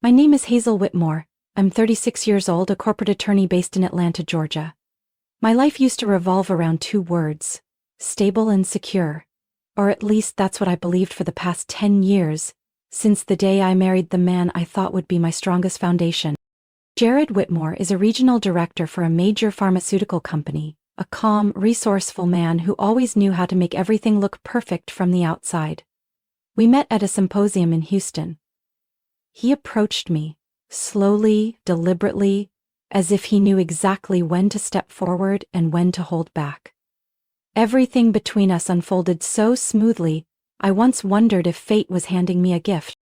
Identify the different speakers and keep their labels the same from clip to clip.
Speaker 1: My name is Hazel Whitmore. I'm 36 years old, a corporate attorney based in Atlanta, Georgia. My life used to revolve around two words: stable and secure. Or at least that's what I believed for the past 10 years, since the day I married the man I thought would be my strongest foundation. Jared Whitmore is a regional director for a major pharmaceutical company, a calm, resourceful man who always knew how to make everything look perfect from the outside. We met at a symposium in Houston. He approached me, slowly, deliberately, as if he knew exactly when to step forward and when to hold back. Everything between us unfolded so smoothly, I once wondered if fate was handing me a gift.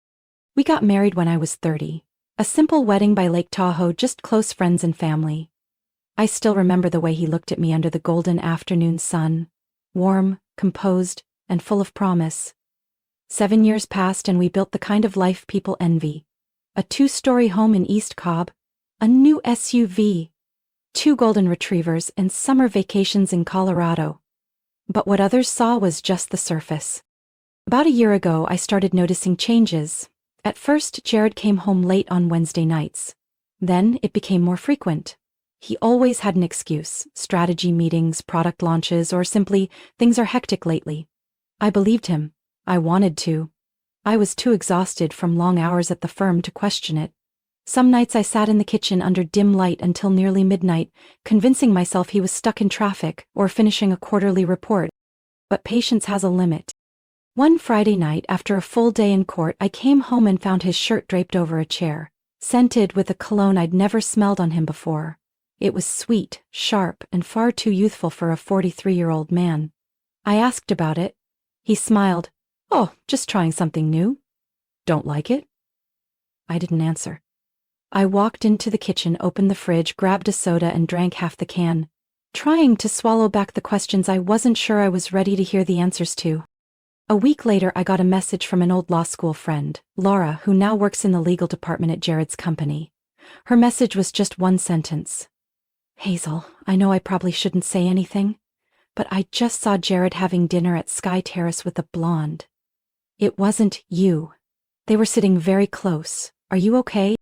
Speaker 1: We got married when I was 30. A simple wedding by Lake Tahoe, just close friends and family. I still remember the way he looked at me under the golden afternoon sun, warm, composed, and full of promise. 7 years passed and we built the kind of life people envy. A 2-story home in East Cobb, a new SUV, 2 golden retrievers, and summer vacations in Colorado. But what others saw was just the surface. About a year ago, I started noticing changes. At first, Jared came home late on Wednesday nights. Then it became more frequent. He always had an excuse: strategy meetings, product launches, or simply, things are hectic lately. I believed him. I wanted to. I was too exhausted from long hours at the firm to question it. Some nights I sat in the kitchen under dim light until nearly midnight, convincing myself he was stuck in traffic or finishing a quarterly report. But patience has a limit. One Friday night, after a full day in court, I came home and found his shirt draped over a chair, scented with a cologne I'd never smelled on him before. It was sweet, sharp, and far too youthful for a 43-year-old man. I asked about it. He smiled. "Oh, just trying something new. Don't like it?" I didn't answer. I walked into the kitchen, opened the fridge, grabbed a soda, and drank half the can, trying to swallow back the questions I wasn't sure I was ready to hear the answers to. A week later, I got a message from an old law school friend, Laura, who now works in the legal department at Jared's company. Her message was just one sentence. "Hazel, I know I probably shouldn't say anything, but I just saw Jared having dinner at Sky Terrace with a blonde. It wasn't you. They were sitting very close. Are you okay?"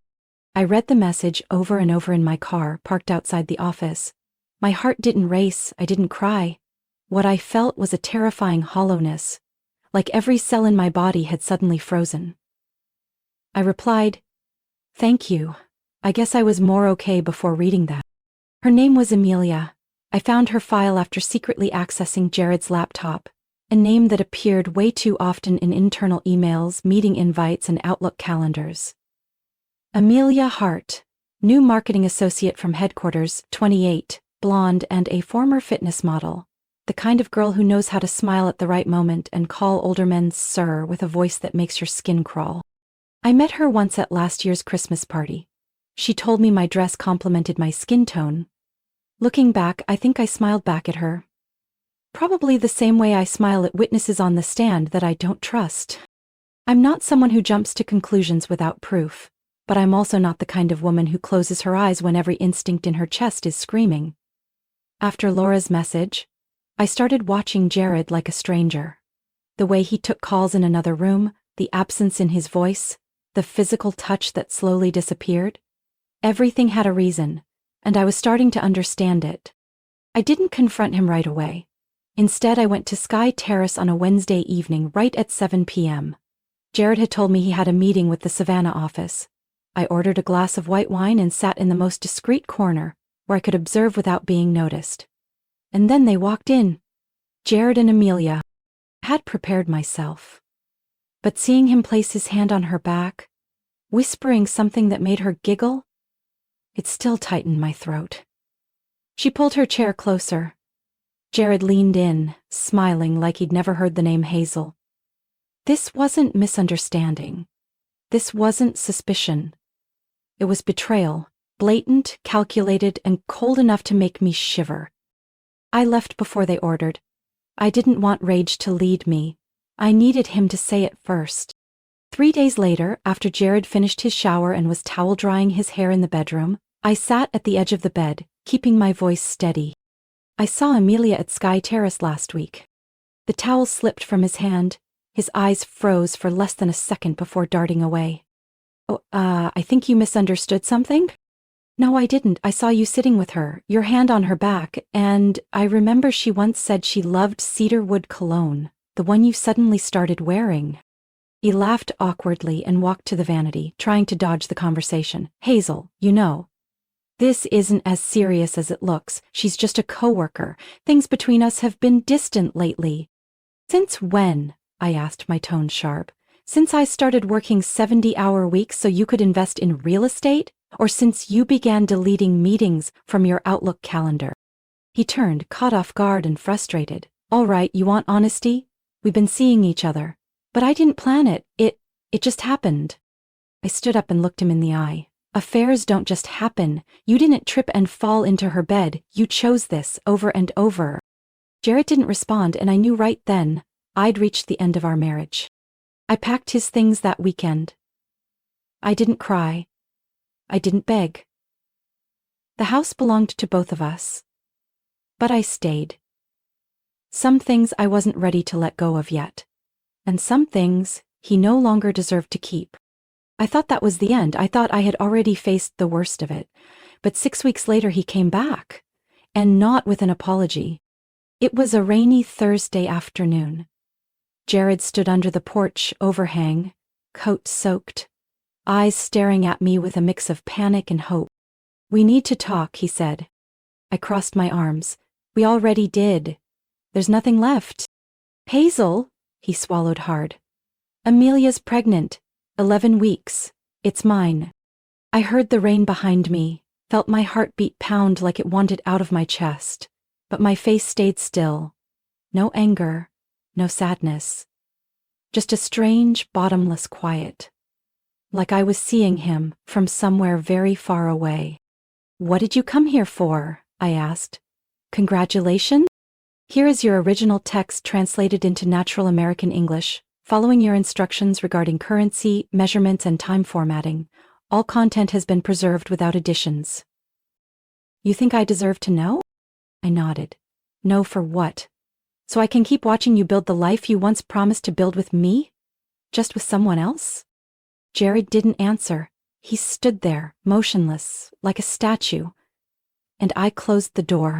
Speaker 1: I read the message over and over in my car, parked outside the office. My heart didn't race, I didn't cry. What I felt was a terrifying hollowness, like every cell in my body had suddenly frozen. I replied, "Thank you. I guess I was more okay before reading that." Her name was Amelia. I found her file after secretly accessing Jared's laptop, a name that appeared way too often in internal emails, meeting invites, and Outlook calendars. Amelia Hart, new marketing associate from headquarters, 28, blonde, and a former fitness model. The kind of girl who knows how to smile at the right moment and call older men sir with a voice that makes your skin crawl. I met her once at last year's Christmas party. She told me my dress complimented my skin tone. Looking back, I think I smiled back at her. Probably the same way I smile at witnesses on the stand that I don't trust. I'm not someone who jumps to conclusions without proof, but I'm also not the kind of woman who closes her eyes when every instinct in her chest is screaming. After Laura's message, I started watching Jared like a stranger. The way he took calls in another room, the absence in his voice, the physical touch that slowly disappeared. Everything had a reason, and I was starting to understand it. I didn't confront him right away. Instead, I went to Sky Terrace on a Wednesday evening right at 7 p.m. Jared had told me he had a meeting with the Savannah office. I ordered a glass of white wine and sat in the most discreet corner, where I could observe without being noticed. And then they walked in. Jared and Amelia. I had prepared myself. But seeing him place his hand on her back, whispering something that made her giggle, it still tightened my throat. She pulled her chair closer. Jared leaned in, smiling like he'd never heard the name Hazel. This wasn't misunderstanding. This wasn't suspicion. It was betrayal, blatant, calculated, and cold enough to make me shiver. I left before they ordered. I didn't want rage to lead me. I needed him to say it first. 3 days later, after Jared finished his shower and was towel drying his hair in the bedroom, I sat at the edge of the bed, keeping my voice steady. "I saw Amelia at Sky Terrace last week." The towel slipped from his hand. His eyes froze for less than a second before darting away. Oh, I think you misunderstood something? No, I didn't. I saw you sitting with her, your hand on her back, and I remember she once said she loved cedarwood cologne, the one you suddenly started wearing. He laughed awkwardly and walked to the vanity, trying to dodge the conversation. Hazel, you know, this isn't as serious as it looks. She's just a coworker. Things between us have been distant lately. Since when? I asked, my tone sharp. Since I started working 70-hour weeks so you could invest in real estate? Or since you began deleting meetings from your Outlook calendar? He turned, caught off guard and frustrated. All right, you want honesty? We've been seeing each other. But I didn't plan it. It just happened. I stood up and looked him in the eye. Affairs don't just happen. You didn't trip and fall into her bed. You chose this over and over. Jared didn't respond, and I knew right then I'd reached the end of our marriage. I packed his things that weekend. I didn't cry. I didn't beg. The house belonged to both of us. But I stayed. Some things I wasn't ready to let go of yet. And some things he no longer deserved to keep. I thought that was the end. I thought I had already faced the worst of it. But 6 weeks later he came back. And not with an apology. It was a rainy Thursday afternoon. Jared stood under the porch overhang, coat soaked, eyes staring at me with a mix of panic and hope. We need to talk, he said. I crossed my arms. We already did. There's nothing left. Hazel, he swallowed hard. Amelia's pregnant. 11 weeks. It's mine. I heard the rain behind me, felt my heartbeat pound like it wanted out of my chest, but my face stayed still. No anger, no sadness. Just a strange, bottomless quiet. Like I was seeing him from somewhere very far away. What did you come here for? I asked. Congratulations? Here is your original text translated into natural American English, following your instructions regarding currency, measurements, and time formatting. All content has been preserved without additions. You think I deserve to know? I nodded. No, for what? So I can keep watching you build the life you once promised to build with me? Just with someone else? Jared didn't answer. He stood there, motionless, like a statue. And I closed the door.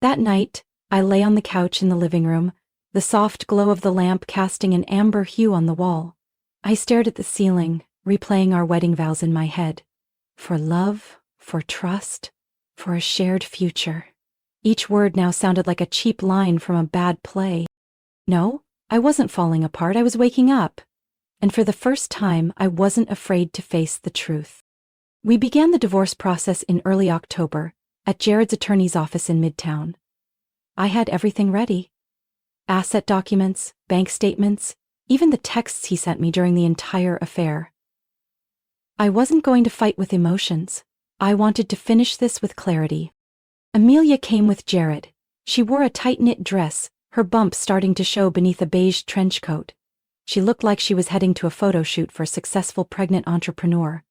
Speaker 1: That night, I lay on the couch in the living room, the soft glow of the lamp casting an amber hue on the wall. I stared at the ceiling, replaying our wedding vows in my head. For love, for trust, for a shared future. Each word now sounded like a cheap line from a bad play. No, I wasn't falling apart, I was waking up. And for the first time, I wasn't afraid to face the truth. We began the divorce process in early October, at Jared's attorney's office in Midtown. I had everything ready. Asset documents, bank statements, even the texts he sent me during the entire affair. I wasn't going to fight with emotions. I wanted to finish this with clarity. Amelia came with Jared. She wore a tight-knit dress, her bump starting to show beneath a beige trench coat. She looked like she was heading to a photo shoot for a successful pregnant entrepreneur.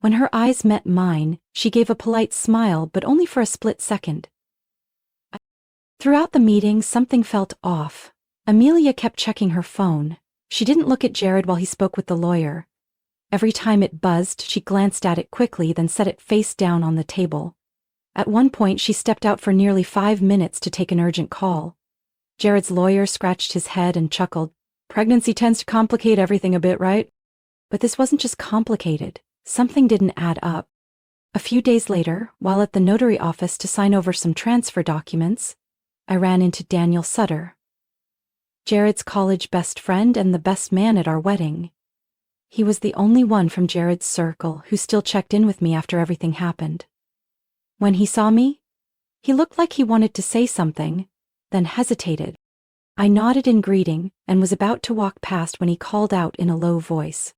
Speaker 1: When her eyes met mine, she gave a polite smile, but only for a split second. Throughout the meeting, something felt off. Amelia kept checking her phone. She didn't look at Jared while he spoke with the lawyer. Every time it buzzed, she glanced at it quickly, then set it face down on the table. At one point, she stepped out for nearly 5 minutes to take an urgent call. Jared's lawyer scratched his head and chuckled. Pregnancy tends to complicate everything a bit, right? But this wasn't just complicated. Something didn't add up. A few days later, while at the notary office to sign over some transfer documents, I ran into Daniel Sutter, Jared's college best friend and the best man at our wedding. He was the only one from Jared's circle who still checked in with me after everything happened. When he saw me, he looked like he wanted to say something, then hesitated. I nodded in greeting and was about to walk past when he called out in a low voice.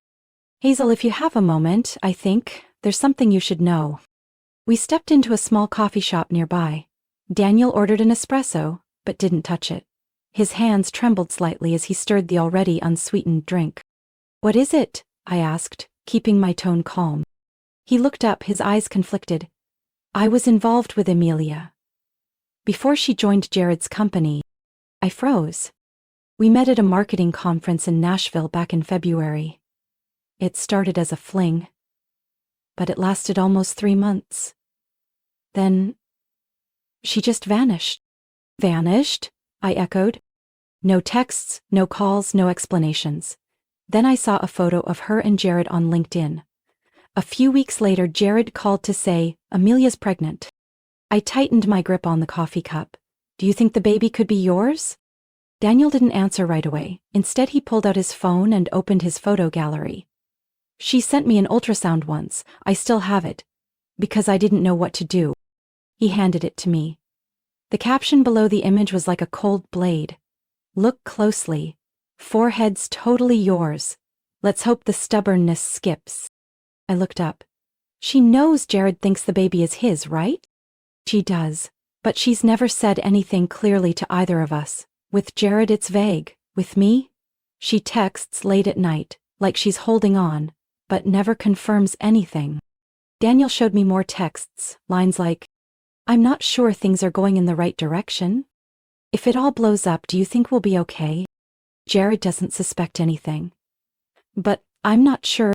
Speaker 1: Hazel, if you have a moment, I think there's something you should know. We stepped into a small coffee shop nearby. Daniel ordered an espresso, but didn't touch it. His hands trembled slightly as he stirred the already unsweetened drink. What is it? I asked, keeping my tone calm. He looked up, his eyes conflicted. I was involved with Amelia. Before she joined Jared's company, I froze. We met at a marketing conference in Nashville back in February. It started as a fling, but it lasted almost 3 months. Then she just vanished. Vanished? I echoed. No texts, no calls, no explanations. Then I saw a photo of her and Jared on LinkedIn. A few weeks later, Jared called to say, "Amelia's pregnant." I tightened my grip on the coffee cup. "Do you think the baby could be yours?" Daniel didn't answer right away. Instead, he pulled out his phone and opened his photo gallery. "She sent me an ultrasound once. I still have it. Because I didn't know what to do." He handed it to me. The caption below the image was like a cold blade. "Look closely. Forehead's totally yours. Let's hope the stubbornness skips." I looked up. She knows Jared thinks the baby is his, right? She does, but she's never said anything clearly to either of us. With Jared it's vague. With me? She texts late at night, like she's holding on, but never confirms anything. Daniel showed me more texts, lines like, "I'm not sure things are going in the right direction. If it all blows up, do you think we'll be okay? Jared doesn't suspect anything. But I'm not sure."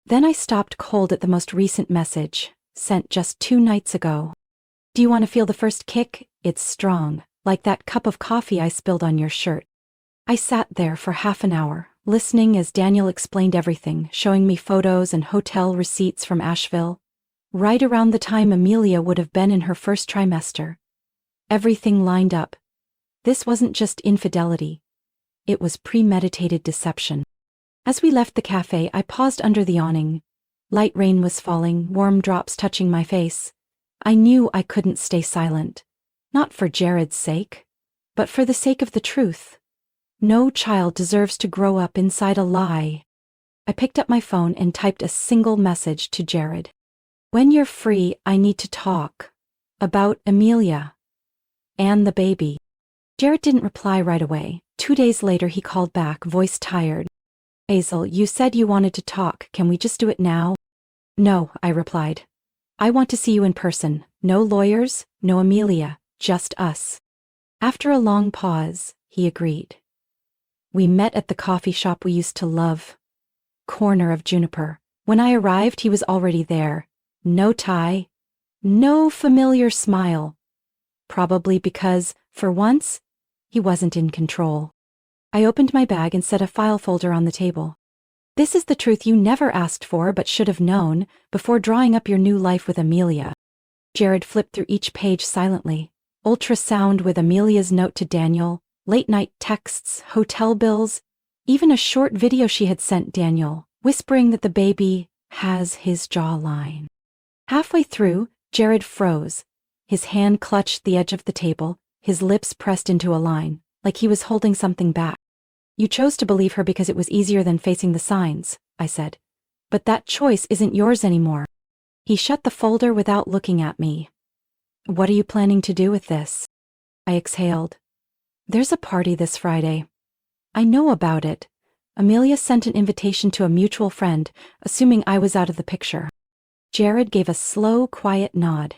Speaker 1: Then I stopped cold at the most recent message, sent just 2 nights ago. "Do you want to feel the first kick? It's strong, like that cup of coffee I spilled on your shirt." I sat there for half an hour, listening as Daniel explained everything, showing me photos and hotel receipts from Asheville, right around the time Amelia would have been in her first trimester. Everything lined up. This wasn't just infidelity. It was premeditated deception. As we left the cafe, I paused under the awning. Light rain was falling, warm drops touching my face. I knew I couldn't stay silent. Not for Jared's sake, but for the sake of the truth. No child deserves to grow up inside a lie. I picked up my phone and typed a single message to Jared. "When you're free, I need to talk. About Amelia. And the baby." Jared didn't reply right away. 2 days later he called back, voice tired. "Hazel, you said you wanted to talk. Can we just do it now?" "No," I replied. "I want to see you in person. No lawyers, no Amelia, just us." After a long pause, he agreed. We met at the coffee shop we used to love. Corner of Juniper. When I arrived, he was already there. No tie. No familiar smile. Probably because, for once, he wasn't in control. I opened my bag and set a file folder on the table. "This is the truth you never asked for but should have known before drawing up your new life with Amelia." Jared flipped through each page silently. Ultrasound with Amelia's note to Daniel, late-night texts, hotel bills, even a short video she had sent Daniel, whispering that the baby has his jawline. Halfway through, Jared froze. His hand clutched the edge of the table, his lips pressed into a line, like he was holding something back. "You chose to believe her because it was easier than facing the signs," I said. "But that choice isn't yours anymore." He shut the folder without looking at me. "What are you planning to do with this?" I exhaled. "There's a party this Friday." "I know about it. Amelia sent an invitation to a mutual friend, assuming I was out of the picture." Jared gave a slow, quiet nod.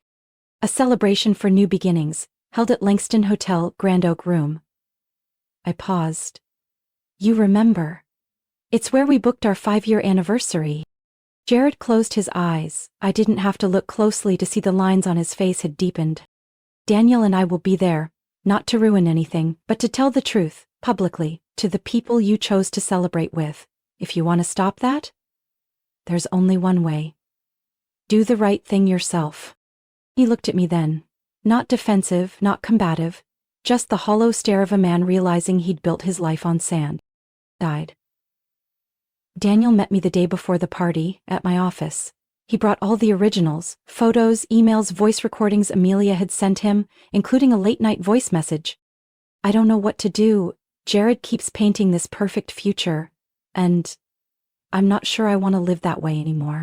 Speaker 1: "A celebration for new beginnings, held at Langston Hotel, Grand Oak Room." I paused. "You remember. It's where we booked our 5-year anniversary." Jared closed his eyes. I didn't have to look closely to see the lines on his face had deepened. "Daniel and I will be there, not to ruin anything, but to tell the truth, publicly, to the people you chose to celebrate with. If you want to stop that, there's only one way. Do the right thing yourself." He looked at me then. Not defensive, not combative, just the hollow stare of a man realizing he'd built his life on sand. Died. Daniel met me the day before the party, at my office. He brought all the originals, photos, emails, voice recordings Amelia had sent him, including a late-night voice message. "I don't know what to do. Jared keeps painting this perfect future, and I'm not sure I want to live that way anymore."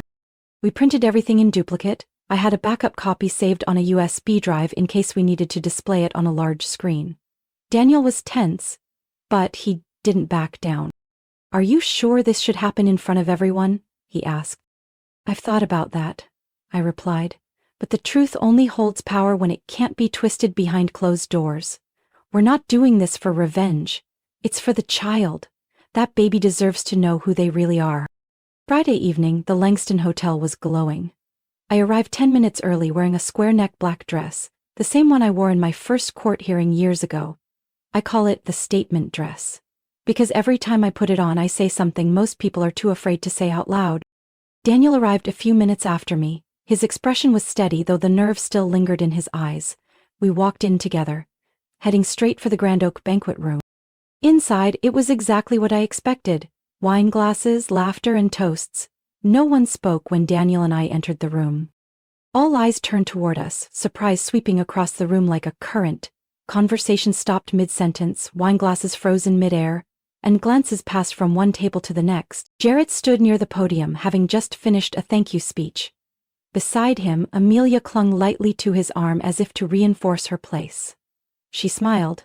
Speaker 1: We printed everything in duplicate. I had a backup copy saved on a USB drive in case we needed to display it on a large screen. Daniel was tense, but he didn't back down. "Are you sure this should happen in front of everyone?" he asked. "I've thought about that," I replied, "but the truth only holds power when it can't be twisted behind closed doors. We're not doing this for revenge. It's for the child. That baby deserves to know who they really are." Friday evening, the Langston Hotel was glowing. I arrived 10 minutes early wearing a square-neck black dress, the same one I wore in my first court hearing years ago. I call it the statement dress. Because every time I put it on I say something most people are too afraid to say out loud. Daniel arrived a few minutes after me. His expression was steady though the nerve still lingered in his eyes. We walked in together, heading straight for the Grand Oak banquet room. Inside, it was exactly what I expected. Wine glasses, laughter, and toasts. No one spoke when Daniel and I entered the room. All eyes turned toward us, surprise sweeping across the room like a current. Conversation stopped mid-sentence, wine glasses frozen mid-air, and glances passed from one table to the next. Jared stood near the podium, having just finished a thank you speech. Beside him, Amelia clung lightly to his arm as if to reinforce her place. She smiled.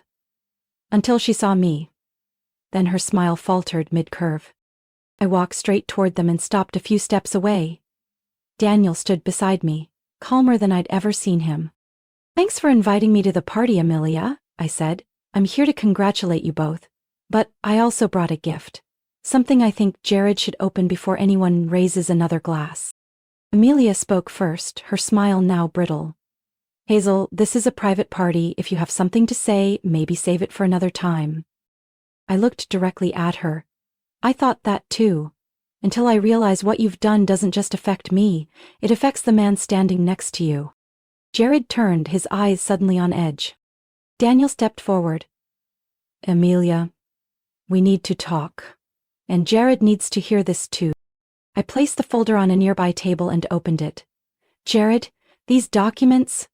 Speaker 1: Until she saw me. Then her smile faltered mid-curve. I walked straight toward them and stopped a few steps away. Daniel stood beside me, calmer than I'd ever seen him. "Thanks for inviting me to the party, Amelia," I said. "I'm here to congratulate you both. But I also brought a gift. Something I think Jared should open before anyone raises another glass." Amelia spoke first, her smile now brittle. "Hazel, this is a private party. If you have something to say, maybe save it for another time." I looked directly at her. I thought that too. Until I realize what you've done doesn't just affect me, it affects the man standing next to you. Jared turned, his eyes suddenly on edge. Daniel stepped forward. "Amelia, we need to talk. And Jared needs to hear this too." I placed the folder on a nearby table and opened it. "Jared, these documents,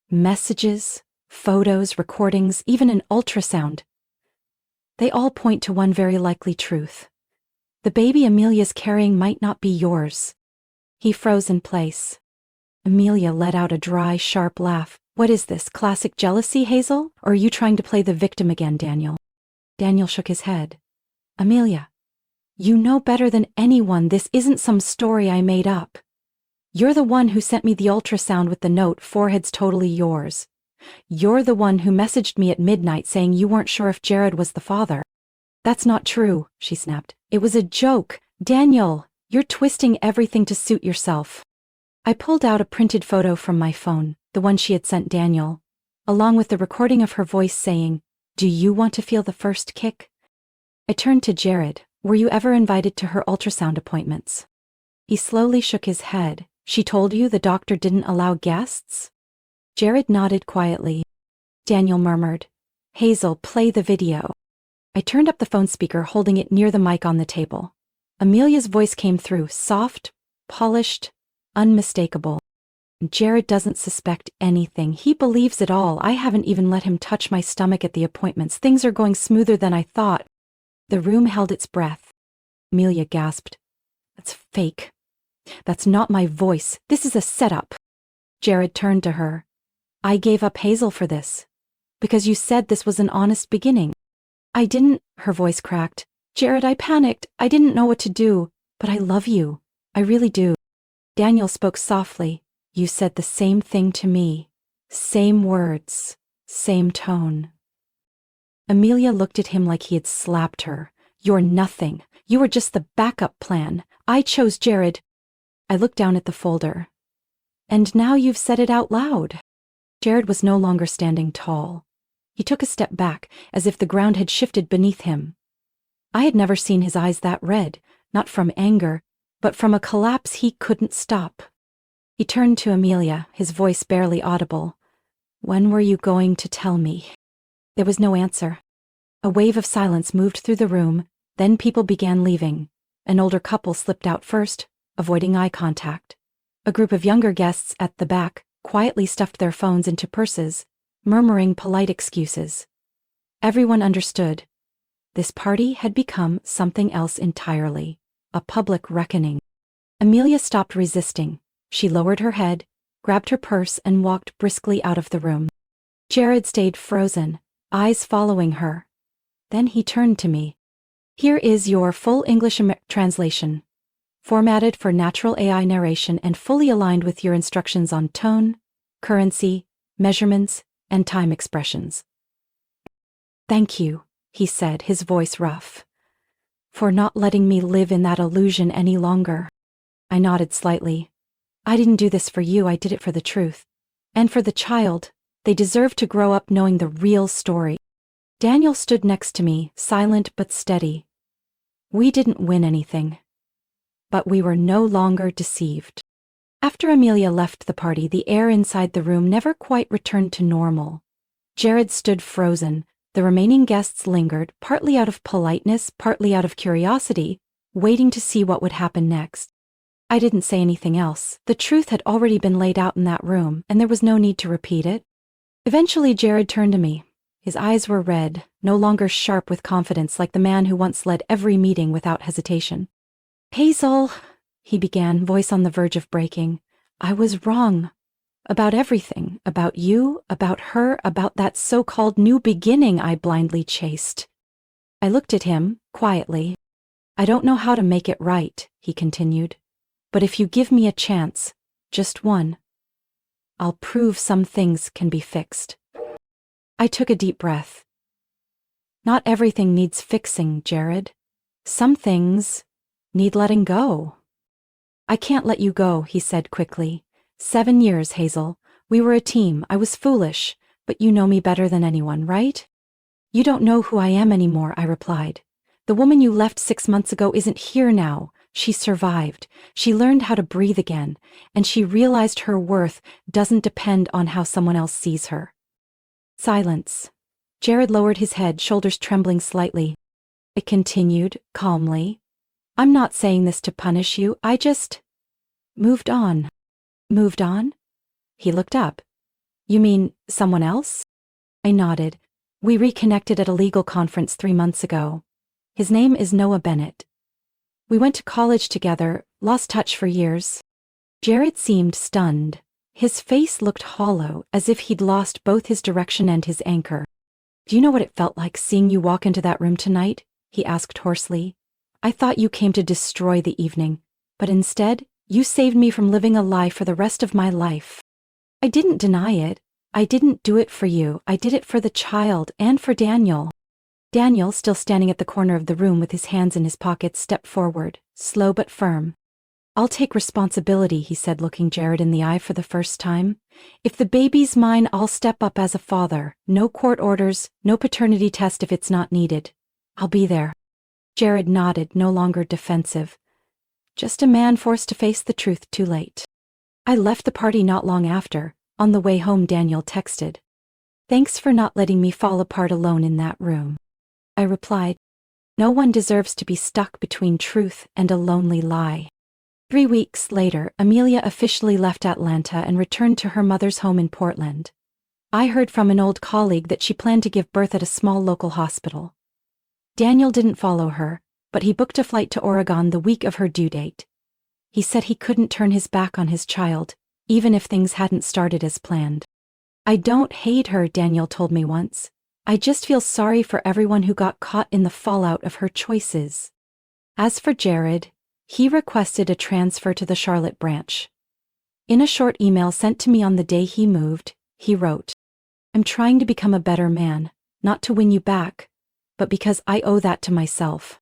Speaker 1: messages, photos, recordings, even an ultrasound, they all point to one very likely truth. The baby Amelia's carrying might not be yours." He froze in place. Amelia let out a dry, sharp laugh. "What is this, classic jealousy, Hazel? Or are you trying to play the victim again, Daniel?" Daniel shook his head. "Amelia, you know better than anyone this isn't some story I made up. You're the one who sent me the ultrasound with the note, 'Forehead's totally yours.' You're the one who messaged me at midnight saying you weren't sure if Jared was the father." "That's not true," she snapped. "It was a joke. Daniel, you're twisting everything to suit yourself." I pulled out a printed photo from my phone, the one she had sent Daniel, along with the recording of her voice saying, "Do you want to feel the first kick?" I turned to Jared. "Were you ever invited to her ultrasound appointments?" He slowly shook his head. "She told you the doctor didn't allow guests?" Jared nodded quietly. Daniel murmured, "Hazel, play the video." I turned up the phone speaker, holding it near the mic on the table. Amelia's voice came through, soft, polished, unmistakable. "Jared doesn't suspect anything. He believes it all. I haven't even let him touch my stomach at the appointments. Things are going smoother than I thought." The room held its breath. Amelia gasped. "That's fake. That's not my voice. This is a setup." Jared turned to her. "I gave up Hazel for this. Because you said this was an honest beginning." "I didn't," her voice cracked. "Jared, I panicked. I didn't know what to do. But I love you. I really do." Daniel spoke softly. "You said the same thing to me. Same words. Same tone." Amelia looked at him like he had slapped her. "You're nothing. You were just the backup plan. I chose Jared." I looked down at the folder. "And now you've said it out loud." Jared was no longer standing tall. He took a step back, as if the ground had shifted beneath him. I had never seen his eyes that red, not from anger, but from a collapse he couldn't stop. He turned to Amelia, his voice barely audible. "When were you going to tell me?" There was no answer. A wave of silence moved through the room, then people began leaving. An older couple slipped out first, avoiding eye contact. A group of younger guests at the back quietly stuffed their phones into purses, murmuring polite excuses. Everyone understood. This party had become something else entirely, a public reckoning. Amelia stopped resisting. She lowered her head, grabbed her purse, and walked briskly out of the room. Jared stayed frozen, eyes following her. Then he turned to me. "Here is your full English translation, formatted for natural AI narration and fully aligned with your instructions on tone, currency, measurements, and time expressions." "Thank you," he said, his voice rough. For not letting me live in that illusion any longer. I nodded slightly. I didn't do this for you, I did it for the truth. And for the child. They deserve to grow up knowing the real story. Daniel stood next to me, silent but steady. We didn't win anything. But we were no longer deceived. After Amelia left the party, the air inside the room never quite returned to normal. Jared stood frozen. The remaining guests lingered, partly out of politeness, partly out of curiosity, waiting to see what would happen next. I didn't say anything else. The truth had already been laid out in that room, and there was no need to repeat it. Eventually, Jared turned to me. His eyes were red, no longer sharp with confidence like the man who once led every meeting without hesitation. Hazel, he began, voice on the verge of breaking. I was wrong. About everything. About you, about her, about that so-called new beginning I blindly chased. I looked at him, quietly. I don't know how to make it right, he continued. But if you give me a chance, just one, I'll prove some things can be fixed. I took a deep breath. Not everything needs fixing, Jared. Some things need letting go. I can't let you go, he said quickly. 7 years, Hazel. We were a team. I was foolish, but you know me better than anyone, right? You don't know who I am anymore, I replied. The woman you left 6 months ago isn't here now. She survived. She learned how to breathe again, and she realized her worth doesn't depend on how someone else sees her. Silence. Jared lowered his head, shoulders trembling slightly. It continued, calmly. I'm not saying this to punish you, I just moved on. Moved on? He looked up. You mean someone else? I nodded. We reconnected at a legal conference 3 months ago. His name is Noah Bennett. We went to college together, lost touch for years. Jared seemed stunned. His face looked hollow, as if he'd lost both his direction and his anchor. Do you know what it felt like seeing you walk into that room tonight? He asked hoarsely. I thought you came to destroy the evening, but instead, you saved me from living a lie for the rest of my life. I didn't deny it. I didn't do it for you. I did it for the child and for Daniel. Daniel, still standing at the corner of the room with his hands in his pockets, stepped forward, slow but firm. I'll take responsibility, he said, looking Jared in the eye for the first time. If the baby's mine, I'll step up as a father. No court orders, no paternity test if it's not needed. I'll be there. Jared nodded, no longer defensive. Just a man forced to face the truth too late. I left the party not long after. On the way home, Daniel texted. Thanks for not letting me fall apart alone in that room. I replied, no one deserves to be stuck between truth and a lonely lie. 3 weeks later, Amelia officially left Atlanta and returned to her mother's home in Portland. I heard from an old colleague that she planned to give birth at a small local hospital. Daniel didn't follow her, but he booked a flight to Oregon the week of her due date. He said he couldn't turn his back on his child, even if things hadn't started as planned. I don't hate her, Daniel told me once. I just feel sorry for everyone who got caught in the fallout of her choices. As for Jared, he requested a transfer to the Charlotte branch. In a short email sent to me on the day he moved, he wrote, I'm trying to become a better man, not to win you back, but because I owe that to myself.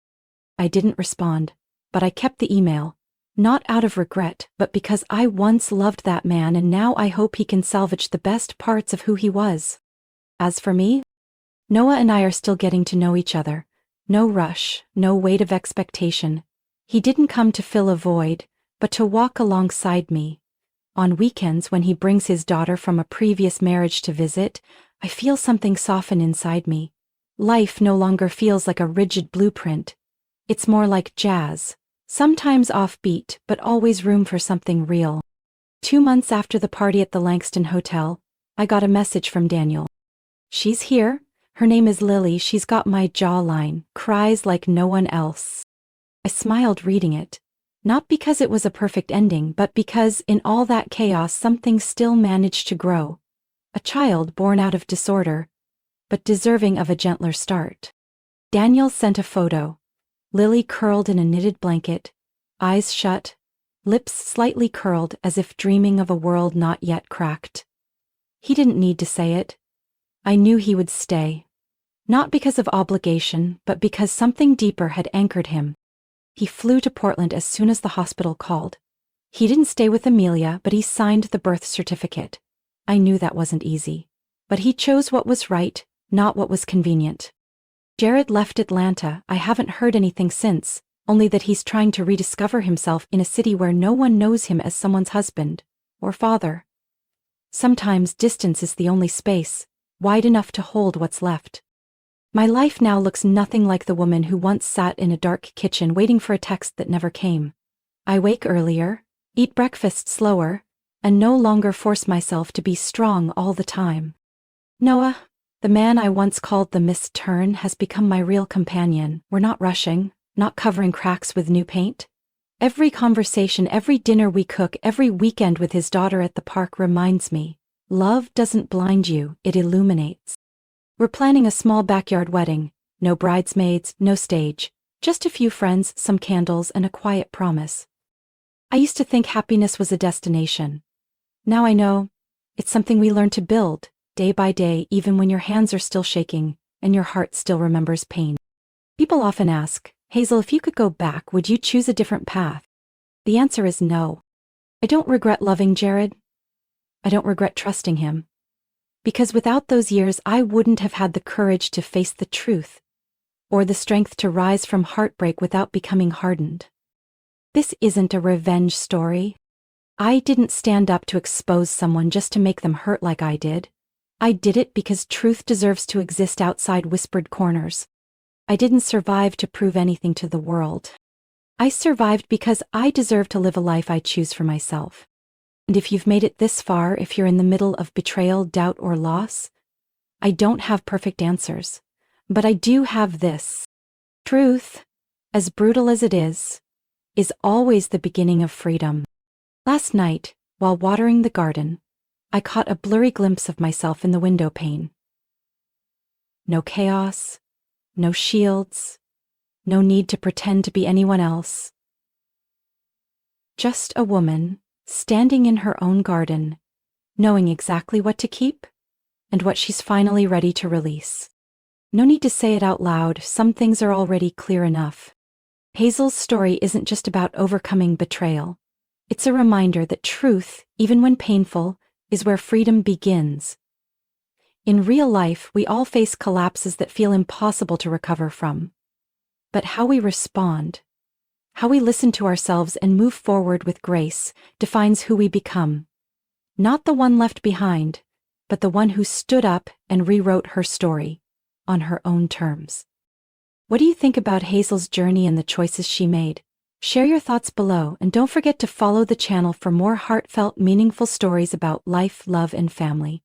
Speaker 1: I didn't respond, but I kept the email, not out of regret, but because I once loved that man and now I hope he can salvage the best parts of who he was. As for me, Noah and I are still getting to know each other. No rush, no weight of expectation. He didn't come to fill a void, but to walk alongside me. On weekends when he brings his daughter from a previous marriage to visit, I feel something soften inside me. Life no longer feels like a rigid blueprint. It's more like jazz, sometimes offbeat, but always room for something real. 2 months after the party at the Langston Hotel, I got a message from Daniel. She's here. Her name is Lily. She's got my jawline, cries like no one else. I smiled reading it, not because it was a perfect ending, but because in all that chaos something still managed to grow. A child born out of disorder, but deserving of a gentler start. Daniel sent a photo. Lily curled in a knitted blanket, eyes shut, lips slightly curled as if dreaming of a world not yet cracked. He didn't need to say it. I knew he would stay. Not because of obligation, but because something deeper had anchored him. He flew to Portland as soon as the hospital called. He didn't stay with Amelia, but he signed the birth certificate. I knew that wasn't easy. But he chose what was right, not what was convenient. Jared left Atlanta. I haven't heard anything since, only that he's trying to rediscover himself in a city where no one knows him as someone's husband or father. Sometimes distance is the only space, wide enough to hold what's left. My life now looks nothing like the woman who once sat in a dark kitchen waiting for a text that never came. I wake earlier, eat breakfast slower, and no longer force myself to be strong all the time. Noah, the man I once called the Miss Turn, has become my real companion. We're not rushing, not covering cracks with new paint. Every conversation, every dinner we cook, every weekend with his daughter at the park reminds me, love doesn't blind you, it illuminates. We're planning a small backyard wedding, no bridesmaids, no stage, just a few friends, some candles, and a quiet promise. I used to think happiness was a destination. Now I know, it's something we learn to build, day by day, even when your hands are still shaking and your heart still remembers pain. People often ask, Hazel, if you could go back, would you choose a different path? The answer is no. I don't regret loving Jared. I don't regret trusting him. Because without those years, I wouldn't have had the courage to face the truth, or the strength to rise from heartbreak without becoming hardened. This isn't a revenge story. I didn't stand up to expose someone just to make them hurt like I did. I did it because truth deserves to exist outside whispered corners. I didn't survive to prove anything to the world. I survived because I deserve to live a life I choose for myself. And if you've made it this far, if you're in the middle of betrayal, doubt, or loss, I don't have perfect answers, but I do have this. Truth, as brutal as it is always the beginning of freedom. Last night, while watering the garden, I caught a blurry glimpse of myself in the window pane. No chaos, no shields, no need to pretend to be anyone else. Just a woman, standing in her own garden, knowing exactly what to keep and what she's finally ready to release. No need to say it out loud, some things are already clear enough. Hazel's story isn't just about overcoming betrayal. It's a reminder that truth, even when painful, is where freedom begins. In real life, we all face collapses that feel impossible to recover from. But how we respond, how we listen to ourselves and move forward with grace, defines who we become. Not the one left behind, but the one who stood up and rewrote her story, on her own terms. What do you think about Hazel's journey and the choices she made? Share your thoughts below, and don't forget to follow the channel for more heartfelt, meaningful stories about life, love, and family.